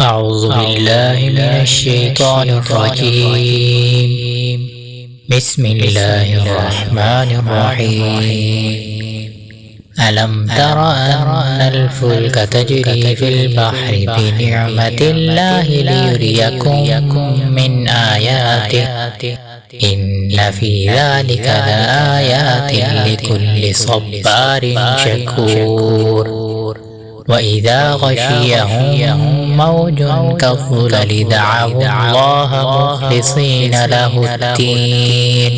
أعوذ بالله من الشيطان الرجيم. بسم الله الرحمن الرحيم. ألم تر أن الفلك تجري في البحر بنعمة الله ليريكم من آياته إن في ذلك لآيات لكل صبار شكور. وإذا غشيهم موج كالظلل دعوا الله مخلصين له الدين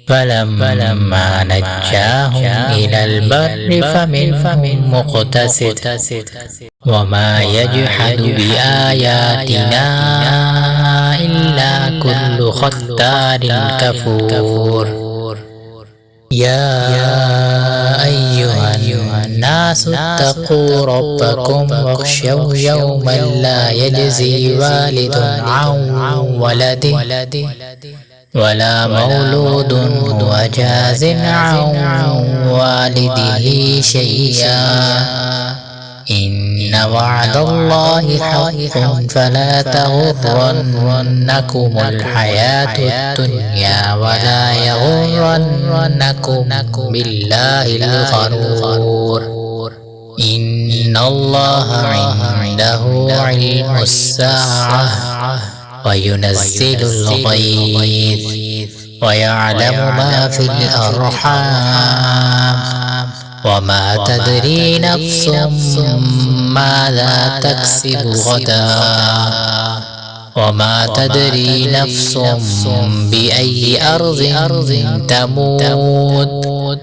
فلما نجاهم إلى البر فمنهم مقتصد وما يجحد بآياتنا إلا كل ختار كفور. يا أيها الناس اتقوا ربكم واخشوا يوما لا يجزي والد عن ولده ولا مولود هو جاز عن والده شيئا إن وعد الله حق فلا تغرنكم الحياة الدنيا ولا يغرنكم بالله الغرور. إن الله عنده علم الساعة وينزل الغيث ويعلم ما في الأرحام وما تدري نفس ماذا تكسب غدا وما تدري نفس بأي أرض تموت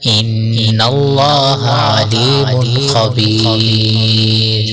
إن الله عليم خبير.